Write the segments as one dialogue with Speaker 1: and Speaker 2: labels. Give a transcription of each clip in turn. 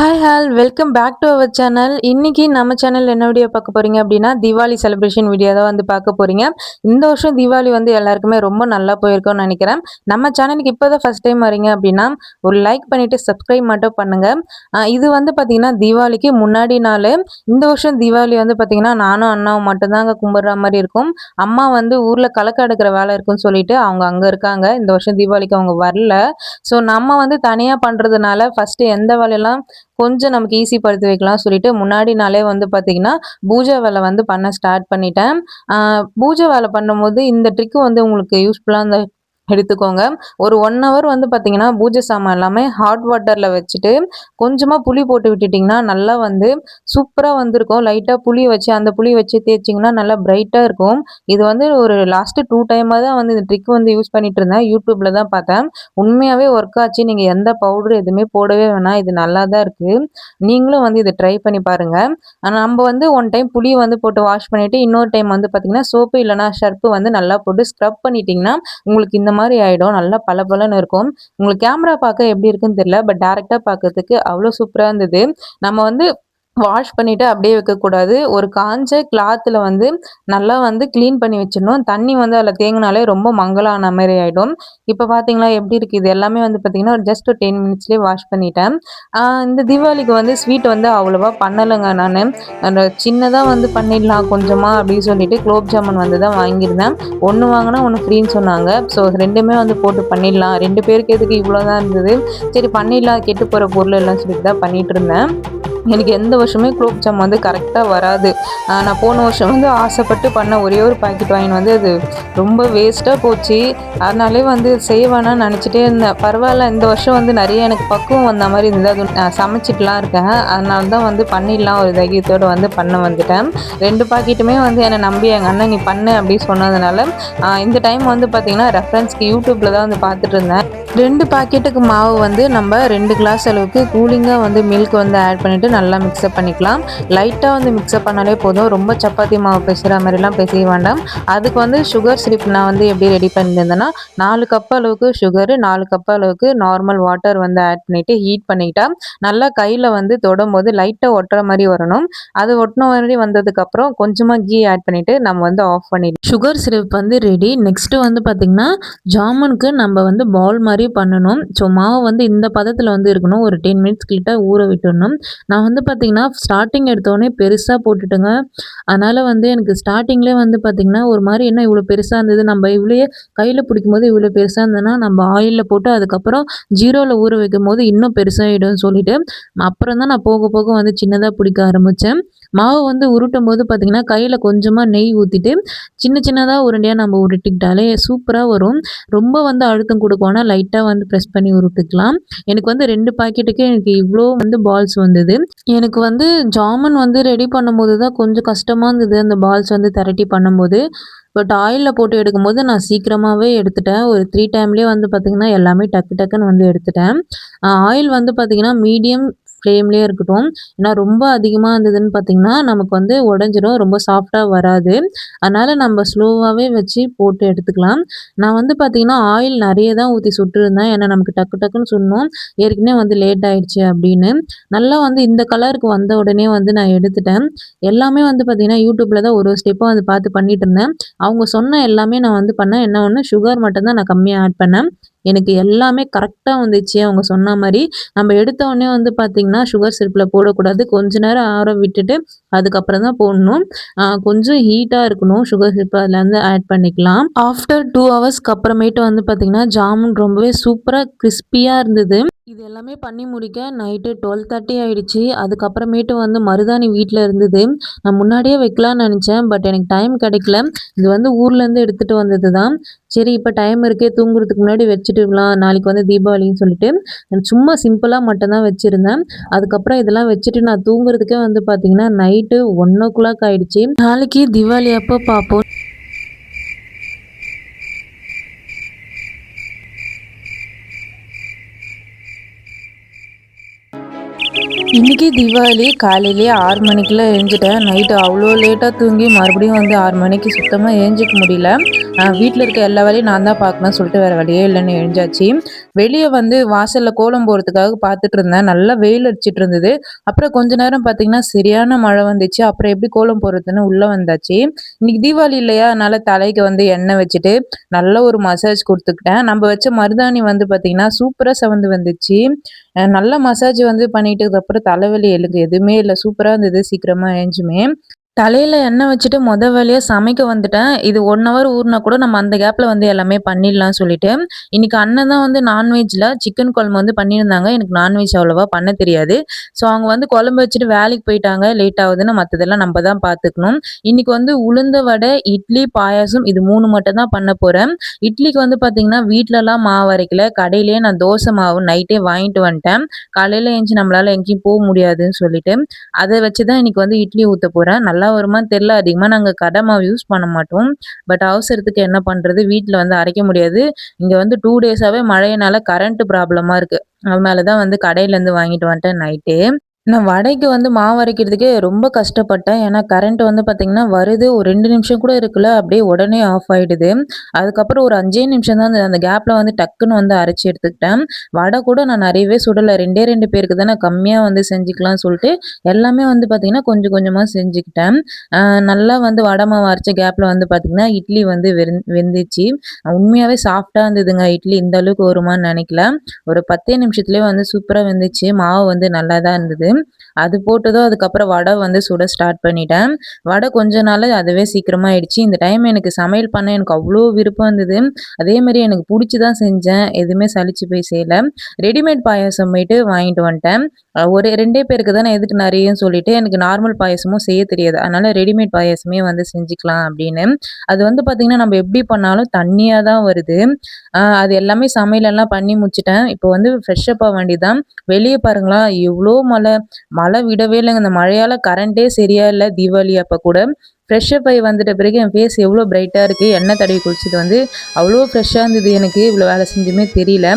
Speaker 1: Hi all welcome back to our channel. இன்னைக்கு நம்ம channel என்ன வீடியோ பார்க்க போறீங்க அப்படின்னா தீபாவளி செலிப்ரேஷன் வீடியோ தான் வந்து பார்க்க போறீங்க. இந்த வருஷம் தீபாவளி வந்து எல்லாருக்குமே ரொம்ப நல்லா போயிருக்கும்னு நினைக்கிறேன். நம்ம சேனலுக்கு இப்போதான் ஃபர்ஸ்ட் டைம் வரீங்க அப்படின்னா ஒரு லைக் பண்ணிட்டு சப்ஸ்கிரைப் மட்டும் பண்ணுங்க. இது வந்து பார்த்தீங்கன்னா தீபாவளிக்கு முன்னாடி நாள். இந்த வருஷம் தீபாவளி வந்து பார்த்தீங்கன்னா நானும் அண்ணாவும் மட்டும்தாங்க கும்பிட்ற மாதிரி இருக்கும். அம்மா வந்து ஊரில் கலக்க எடுக்கிற வேலை இருக்குன்னு சொல்லிட்டு அவங்க அங்கே இருக்காங்க. இந்த வருஷம் தீபாவளிக்கு அவங்க வரல. ஸோ நம்ம வந்து தனியாக பண்ணுறதுனால ஃபஸ்ட்டு எந்த வேலையெல்லாம் கொஞ்சம் நமக்கு ஈஸி படுத்தி வைக்கலாம் சொல்லிட்டு முன்னாடி நாளே வந்து பார்த்தீங்கன்னா, பூஜை வேலை வந்து பண்ண ஸ்டார்ட் பண்ணிட்டேன். அ பூஜை வேலை பண்ணும்போது இந்த ட்ரிக் வந்து உங்களுக்கு யூஸ்ஃபுல்லா இருந்தா எடுத்துக்கோங்க. ஒரு 1 ஹவர் வந்து பார்த்தீங்கன்னா, பூஜை சாமான் எல்லாமே ஹாட் வாட்டர்ல வச்சுட்டு, கொஞ்சமா புளி போட்டு விட்டுட்டீங்கன்னா, நல்லா வந்து சூப்பரா வந்திருக்கும். லைட்டா புளி வச்சு அந்த புளி வச்சு தேய்ச்சிங்கன்னா நல்லா பிரைட்டா இருக்கும். இது வந்து ஒரு லாஸ்ட் 2 டைமா தான் வந்து இந்த ட்ரிக் வந்து யூஸ் பண்ணிட்டு இருந்தேன். YouTubeல தான் பார்த்தேன். உண்மையாவே ஒர்க் ஆச்சு. நீங்க எந்த பவுடர் எதுவுமே போடவே வேணாம். இது நல்லா தான் இருக்கு. நீங்களும் வந்து இத ட்ரை பண்ணி பாருங்க. நம்ப வந்து ஒன் டைம் புளி வந்து போட்டு வாஷ் பண்ணிட்டு, இன்னொரு டைம் வந்து பார்த்தீங்கன்னா, சோப்பு இல்லன்னா சர்ப்பு வந்து நல்லா போட்டு ஸ்க்ரப் பண்ணிட்டீங்கன்னா, உங்களுக்கு இந்த மாரி ஆயிடும். நல்லா பளபளன்னு இருக்கும். உங்களுக்கு கேமரா பார்க்க எப்படி இருக்குன்னு தெரியல. பட் டைரக்ட்டா பார்க்கறதுக்கு அவ்ளோ சூப்பரா இருந்தது. நம்ம வந்து வாஷ் பண்ணிட்டு அப்படியே வைக்கக்கூடாது. ஒரு காஞ்ச கிளாத்ல வந்து நல்லா வந்து கிளீன் பண்ணி வச்சிடணும். தண்ணி வந்து அதில தேங்குனாலே ரொம்ப மங்கலான மாரி ஆயிடும். இப்ப பார்த்தீங்களா எப்படி இருக்கு? இது எல்லாமே வந்து பார்த்தீங்கன்னா, ஜஸ்ட் ஒரு 10 மினிட்ஸ்லயே வாஷ் பண்ணிட்டேன். இந்த தீபாவளிக்கு வந்து ஸ்வீட் வந்து அவ்வளவா பண்ணலங்க நானு. அந்த சின்னதா வந்து பண்ணிடலாம் கொஞ்சமா அப்படின்னு சொல்லிட்டு குலோப் ஜாமுன் வந்து தான் வாங்கியிருந்தேன். 1 வாங்குனா 1 ஃப்ரீன்னு சொன்னாங்க. ஸோ 2மே வந்து போட்டு பண்ணிடலாம். 2 பேருக்கு எதுக்கு இவ்வளோ தான் இருந்தது. சரி பண்ணிடலாம் கெட்டு போற பொருள் எல்லாம் சொல்லிட்டு தான் பண்ணிட்டு இருந்தேன். எனக்கு எந்த வருஷமே குலோப் ஜாம் வந்து கரெக்ட்டா வராது. நான் போன வருஷம் வந்து ஆசைப்பட்டு பண்ண ஒரே ஒரு பாக்கெட் வாங்கின்னு வந்து அது ரொம்ப வேஸ்ட்டா போச்சு. அதனாலே வந்து செய்ய வேணாம்னு நெனச்சுட்டே இருந்தேன். பரவால்ல இந்த வருஷம் வந்து நெறைய எனக்கு பக்குவம் வந்த மாரி இருந்தது. அதுவும் நான் சமைச்சிட்டுலாம் இருக்கேன். அதனால தான் வந்து பண்ணிடலாம் ஒரு தைரியத்தோட வந்து பண்ண வந்துட்டேன். 2 பாக்கெட்டுமே வந்து என்ன நம்பி எங்க அண்ணன் "நீ பண்ணு" அப்படின்னு சொன்னதுனால, இந்த டைம் வந்து பார்த்தீங்கன்னா, ரெஃபரன்ஸ்க்கு YouTubeல தான் வந்து பார்த்துட்டு இருந்தேன். 2 பாக்கெட்டுக்கு மாவு வந்து நம்ம 2 கிளாஸ் அளவுக்கு கூலிங்கா வந்து மில்க் வந்து ஆட் பண்ணிட்டு நல்லா மிக்ஸ்அப் பண்ணிக்கலாம். லைட்டா வந்து மிக்ஸ்அப் பண்ணாலே போதும். ரொம்ப சப்பாத்தி மாவு பெசைற மாரிலாம் பெசைய வேண்டாம். அதுக்கு வந்து சுகர் சிரப் நான் வந்து எப்படி ரெடி பண்ணியிருந்தேன்னா, 4 கப் அளவுக்கு சுகரு, 4 கப் அளவுக்கு நார்மல் வாட்டர் வந்து ஆட் பண்ணிட்டு ஹீட் பண்ணிக்கிட்டா, நல்லா கையில வந்து தொடும்போது லைட்டா ஒட்டுற மாரி வரணும். அது ஒட்டுன மாரி வந்ததுக்கப்புறம் கொஞ்சமா கீ ஆட் பண்ணிட்டு நம்ம வந்து ஆஃப் பண்ணிடலாம். சுகர் சிரப் வந்து ரெடி. நெக்ஸ்ட் வந்து பார்த்தீங்கன்னா, ஜாமுனுக்கு நம்ம வந்து பால் மாரி பண்ணணும். ஸோ மாவு வந்து இந்த பதத்துல வந்து இருக்கணும். ஒரு 10 மினிட்ஸ் கிட்ட ஊற விட்டுடணும். நான் வந்து பார்த்தீங்கன்னா, ஸ்டார்ட்டிங் எடுத்தோனே பெருசா போட்டுட்டேங்க. அதனால வந்து எனக்கு ஸ்டார்ட்டிங்லேயே வந்து பார்த்தீங்கன்னா, ஒரு மாரி என்ன இவ்வளோ பெருசா இருந்தது. நம்ம இவ்வளயே கையில பிடிக்கும்போது இவ்வளோ பெருசா இருந்ததுன்னா, நம்ம ஆயில்ல போட்டு அதுக்கப்புறம் 0ல ஊற வைக்கும்போது இன்னும் பெருசாயிடும்னு சொல்லிட்டு, அப்புறம் தான் நான் போக போக வந்து சின்னதா பிடிக்க ஆரம்பிச்சேன். மாவு வந்து உருட்டும்போது பார்த்தீங்கன்னா, கையில கொஞ்சமா நெய் ஊத்திட்டு, சின்ன சின்னதா உருண்டையா நம்ம உருட்டிக்கிட்டாலே சூப்பரா வரும். ரொம்ப வந்து அழுத்தம் குடுக்க வேணாம். லைட்டா வந்து பிரஸ் பண்ணி உருட்டிக்கலாம். எனக்கு வந்து 2 பாக்கெட்டுக்கு எனக்கு இவ்ளோ வந்து பால்ஸ் வந்தது. எனக்கு வந்து ஜாமுன் வந்து ரெடி பண்ணும்போது தான் கொஞ்சம் கஷ்டமா இருந்தது. அந்த பால்ஸ் வந்து தெரட்டி பண்ணும்போது. பட் ஆயில்ல போட்டு எடுக்கும்போது நான் சீக்கிரமாவே எடுத்துட்டேன். ஒரு 3 டைம்லயே வந்து பார்த்தீங்கன்னா, எல்லாமே டக்கு டக்குன்னு வந்து எடுத்துட்டேன். ஆயில் வந்து பார்த்தீங்கன்னா, மீடியம் ஃப்ளேம்லயே இருக்கட்டும். ஏன்னா ரொம்ப அதிகமா இருந்ததுன்னு பார்த்தீங்கன்னா, நமக்கு வந்து உடைஞ்சிரும். ரொம்ப சாஃப்ட்டா வராது. அதனால நம்ம ஸ்லோவாவே வச்சு போட்டு எடுத்துக்கலாம். நான் வந்து பார்த்தீங்கன்னா, ஆயில் நெறைய தான் ஊத்தி சுட்டுருந்தேன். ஏன்னா நமக்கு டக்கு டக்குன்னு சுடணும். ஏற்கனவே வந்து லேட் ஆயிடுச்சு அப்படின்னு. நல்லா வந்து இந்த கலருக்கு வந்த உடனே வந்து நான் எடுத்துட்டேன். எல்லாமே வந்து பார்த்தீங்கன்னா, YouTubeல தான் ஒரு ஒரு ஸ்டெப்பா வந்து பார்த்து பண்ணிட்டு இருந்தேன். அவங்க சொன்ன எல்லாமே நான் வந்து பண்ணேன். என்ன ஒண்ணு சுகர் மட்டும் தான் நான் கம்மியா ஆட் பண்ணேன். எனக்கு எல்லாமே கரெக்ட்டா வந்துச்சு அவங்க சொன்ன மாரி. நம்ம எடுத்த உடனே வந்து பார்த்தீங்கன்னா, சுகர் சிரப்ல போடக்கூடாது. கொஞ்ச நேரம் ஆற விட்டுட்டு அதுக்கப்புறம் தான் போடணும். கொஞ்சம் ஹீட்டா இருக்கணும். சுகர் சிரப் அதில வந்து ஆட் பண்ணிக்கலாம். ஆஃப்டர் 2 ஹவர்ஸ்க்கு அப்புறமேட்டு வந்து பார்த்தீங்கன்னா, ஜாமுன் ரொம்பவே சூப்பரா கிரிஸ்பியா இருந்தது. இது எல்லாமே பண்ணி முடிக்க நைட்டு 12:30 ஆயிடுச்சு. அதுக்கப்புறமேட்டு வந்து மருதாணி வீட்ல இருந்தது. நான் முன்னாடியே வைக்கலான்னு நெனச்சேன். பட் எனக்கு டைம் கிடைக்கல. இது வந்து ஊர்லேருந்து எடுத்துட்டு வந்தது தான். சரி இப்ப டைம் இருக்கே தூங்குறதுக்கு முன்னாடி வச்சுட்டுலாம். நாளைக்கு வந்து தீபாவளின்னு சொல்லிட்டு, நான் சும்மா சிம்பிளா மட்டும் தான் வச்சிருந்தேன். அதுக்கப்புறம் இதெல்லாம் வச்சுட்டு நான் தூங்குறதுக்கே வந்து பார்த்தீங்கன்னா, நைட்டு 1:00 ஆயிடுச்சு. நாளைக்கு தீபாவளி அப்போ பார்ப்போம். இன்னைக்கு தீபாவளி காலையிலேயே 6 மணிக்கெல்லாம் எழுந்துட்டேன். நைட்டு அவ்வளோ லேட்டாக தூங்கி மறுபடியும் வந்து 6 மணிக்கு சுத்தமாக எழுந்திரிக்க முடியல. வீட்டில் இருக்க எல்லா வேலையும் நான் தான் பார்க்கணும்னு சொல்லிட்டு வேறு வழியே இல்லைன்னு எழுந்தாச்சு. வெளிய வந்து வாசல்ல கோலம் போடுறதுக்காக பார்த்துட்டு இருந்தேன். நல்லா வெயில் அடிச்சிட்டு இருந்தது. அப்புறம் கொஞ்ச நேரம் பார்த்தீங்கன்னா, சரியான மழை வந்துச்சு. அப்புறம் எப்படி கோலம் போடுறதுன்னு உள்ள வந்தாச்சு. இன்னைக்கு தீபாவளி இல்லையா? அதனால தலைக்கு வந்து எண்ணெய் வச்சுட்டு, நல்ல ஒரு மசாஜ் குடுத்துக்கிட்டேன். நம்ம வச்ச மருதாணி வந்து பார்த்தீங்கன்னா, சூப்பரா செவந்து வந்துச்சு. நல்லா மசாஜ் வந்து பண்ணிட்டதுக்கப்புறம் தலைவலி எனக்கு எதுவுமே இல்ல. சூப்பரா இருந்தது. சீக்கிரமா எழுஞ்சுமே. தலையில எண்ணெய் வச்சுட்டு வேலையா சமைக்க வந்துட்டேன். இது 1 ஹவர் ஊறுனா கூட நம்ம அந்த கேப்ல வந்து எல்லாமே பண்ணிடலாம்னு சொல்லிட்டு, இன்னைக்கு அண்ணன் தான் வந்து நான்வெஜ்ல சிக்கன் குழம்பு வந்து பண்ணியிருந்தாங்க. எனக்கு நான்வெஜ் அவ்வளவா பண்ண தெரியாது. ஸோ அவங்க வந்து குழம்பு வச்சுட்டு வேலைக்கு போயிட்டாங்க. லேட் ஆகுதுன்னு மத்ததெல்லாம் நம்ம தான் பார்த்துக்கணும். இன்னைக்கு வந்து உளுந்த வடை, இட்லி, பாயாசம் இது 3 மட்டும் தான் பண்ண போறேன். இட்லிக்கு வந்து பார்த்தீங்கன்னா, வீட்லலாம் மாவு அரைக்கல. கடையிலேயே நான் தோசை மாவு நைட்டே வாங்கிட்டு வந்துட்டேன். காலையில எந்திச்சு நம்மளால எங்கேயும் முடியாதுன்னு சொல்லிட்டு, அத வச்சு தான் இன்னைக்கு வந்து இட்லி ஊத்த போறேன். நல்லா வருமான்னு தெரியல. அதிகமா நாங்க கடை மாவு யூஸ் பண்ண மாட்டோம். பட் அவசரத்துக்கு என்ன பண்றது? வீட்ல வந்து அரைக்க முடியாது. இங்க வந்து 2 டேஸாவே மழையினால கரண்ட் ப்ராப்ளமா இருக்கு. அதனால தான் வந்து கடையிலேருந்து வாங்கிட்டு வந்துட்டேன் நைட்டே. நான் வடைக்கு வந்து மாவு அரைக்கிறதுக்கே ரொம்ப கஷ்டப்பட்டேன். ஏன்னா கரண்ட் வந்து பார்த்தீங்கன்னா வருது. ஒரு 2 நிமிஷம் கூட இருக்கல. அப்படியே உடனே ஆஃப் ஆயிடுது. அதுக்கப்புறம் ஒரு 5 நிமிஷம் தான் அந்த அந்த கேப்ல வந்து டக்குன்னு வந்து அரைச்சு எடுத்துக்கிட்டேன். வடை கூட நான் நிறையவே சுடல. 2 பேருக்கு தானே கம்மியா வந்து செஞ்சுக்கலாம்னு சொல்லிட்டு, எல்லாமே வந்து பார்த்தீங்கன்னா கொஞ்சம் கொஞ்சமா செஞ்சுக்கிட்டேன். அ நல்லா வந்து வடை மாவு அரைச்ச கேப்ல வந்து பார்த்தீங்கன்னா, இட்லி வந்து வெந்துச்சு. உண்மையாவே சாஃப்ட்டா இருந்ததுங்க. இட்லி இந்த அளவுக்கு வருமான்னு நினைக்கல. ஒரு 10 நிமிஷத்துலயே வந்து சூப்பரா வெந்துச்சு. மாவு வந்து நல்லா தான் இருந்தது. அது போட்டதும் அதுக்கப்புறம் வடை வந்து சுட ஸ்டார்ட் பண்ணிட்டேன். வடை கொஞ்ச நாள்ல அதுவே சீக்கிரமா ஆயிடுச்சு. இந்த டைம் எனக்கு சமையல் பண்ண எனக்கு அவ்ளோ விருப்பம் இருந்தது. அதே மாரி எனக்கு புடிச்சு தான் செஞ்சேன். எதுவுமே சலிச்சு போய் செய்யல. ரெடிமேட் பாயாசம் போயிட்டு வாங்கிட்டு வந்துட்டேன். ஒரு 2 பேருக்கு தானே எதுக்கு நெறையன்னு சொல்லிட்டு எனக்கு நார்மல் பாயாசமும் செய்ய தெரியாது. அதனால ரெடிமேட் பாயாசமே வந்து செஞ்சுக்கலாம் அப்படின்னு. அது வந்து பார்த்தீங்கன்னா, நம்ம எப்படி பண்ணாலும் தண்ணியா தான் வருது. அது எல்லாமே சமையலெல்லாம் பண்ணி முடிச்சுட்டேன். இப்போ வந்து ஃப்ரெஷ் அப் ஆக வேண்டியதுதான். வெளிய பாருங்களேன் எவ்ளோ மழை. மழை விடவே இல்லங்க. இந்த மழையால கரண்டே சரியா இல்ல தீபாவளி அப்ப கூட. ஃப்ரெஷ் அப் ஆயி வந்துட்ட பிறகு என் ஃபேஸ் எவ்ளோ பிரைட்டா இருக்கு. எண்ணெய் தடவி குளிச்சது வந்து அவ்ளோ ஃப்ரெஷ்ஷா இருந்தது எனக்கு. இவ்ளோ வேலை செஞ்சுமே தெரியல.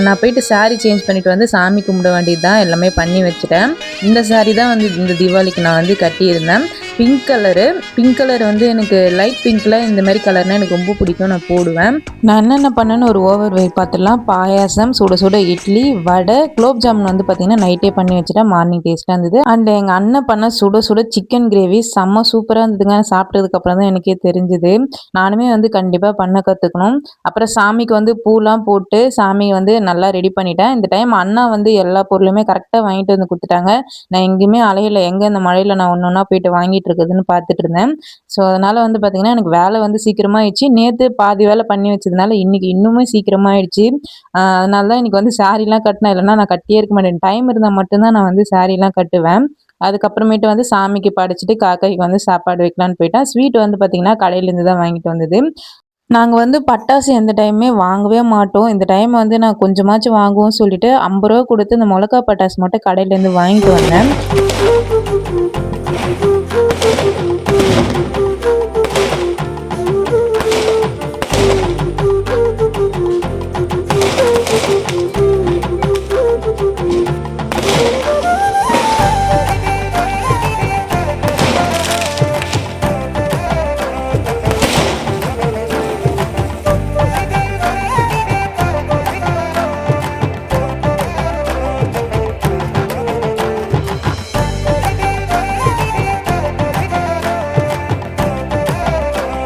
Speaker 1: நான் போயிட்டு சாரி சேஞ்ச் பண்ணிட்டு வந்து சாமி கும்பிட வேண்டியது தான். எல்லாமே பண்ணி வச்சுட்டேன். இந்த சாரி தான் வந்து இந்த தீபாவளிக்கு நான் வந்து கட்டியிருந்தேன். Pink colour. பிங்க் கலர் வந்து எனக்கு லைட் பிங்க்ல இந்த மாரி கலர்னா எனக்கு ரொம்ப பிடிக்கும். நான் போடுவேன். நான் என்னென்ன பண்ணேன்னு ஒரு ஓவர் வெய் பார்த்துடலாம். பாயாசம், சுட சுட இட்லி, வடை, குலோப் ஜாமுன் வந்து பார்த்தீங்கன்னா, நைட்டே பண்ணி வச்சுட்டேன். மார்னிங் டேஸ்ட்டா இருந்தது. அண்ட் எங்க அண்ணன் பண்ண சுட சுட சிக்கன் கிரேவி செம்ம சூப்பரா இருந்ததுங்க. சாப்பிட்டதுக்கு அப்புறம் தான் எனக்கே தெரிஞ்சது. நானுமே வந்து கண்டிப்பா பண்ண கத்துக்கணும். அப்புறம் சாமிக்கு வந்து பூலாம் போட்டு சாமி வந்து நல்லா ரெடி பண்ணிட்டேன். இந்த டைம் அண்ணா வந்து எல்லா பொருளுமே கரெக்ட்டா வாங்கிட்டு வந்து குடுத்துட்டாங்க. நான் எங்கேயுமே அலையல. எங்க இந்த மழையில நான் ஒண்ணு ஒண்ணா போயிட்டு வாங்கிட்டு இருக்குதுன்னு பார்த்துட்டு இருந்தேன். ஸோ, அதனால வந்து பார்த்தீங்கன்னா, எனக்கு வேலை வந்து சீக்கிரமா ஆயிடுச்சு. நேத்து பாதி வேலை பண்ணி வச்சதுனால, இன்னைக்கு இன்னுமே சீக்கிரமா ஆயிடுச்சு. அதனால தான் இன்னைக்கு வந்து சாரீலாம் கட்டினேன். இல்லன்னா நான் கட்டியே இருக்க மாட்டேன். டைம் இருந்தா மட்டும் தான் நான் வந்து சாரீலாம் கட்டுவேன். அதுக்கப்புறமேட்டு வந்து சாமிக்கு படைச்சுட்டு, காக்காய்க்கு வந்து சாப்பாடு வைக்கலான்னு போயிட்டேன். ஸ்வீட் வந்து பார்த்தீங்கன்னா, கடையிலேருந்து தான் வாங்கிட்டு வந்தது. நாங்க வந்து பட்டாசு எந்த டைமுமே வாங்கவே மாட்டோம். இந்த டைம் வந்து நான் கொஞ்சமாச்சும் வாங்குவோம்னு சொல்லிட்டு ரூ. 50 குடுத்து இந்த மொளகா பட்டாசு மட்டும் கடையிலேருந்து வாங்கிட்டு வந்தேன்.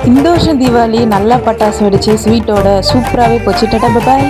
Speaker 1: இந்த வருஷம் தீபாவளி நல்லா பட்டாசு வெடிச்சு ஸ்வீட்டோட சூப்பராகவே போச்சு. டாடா பாய்.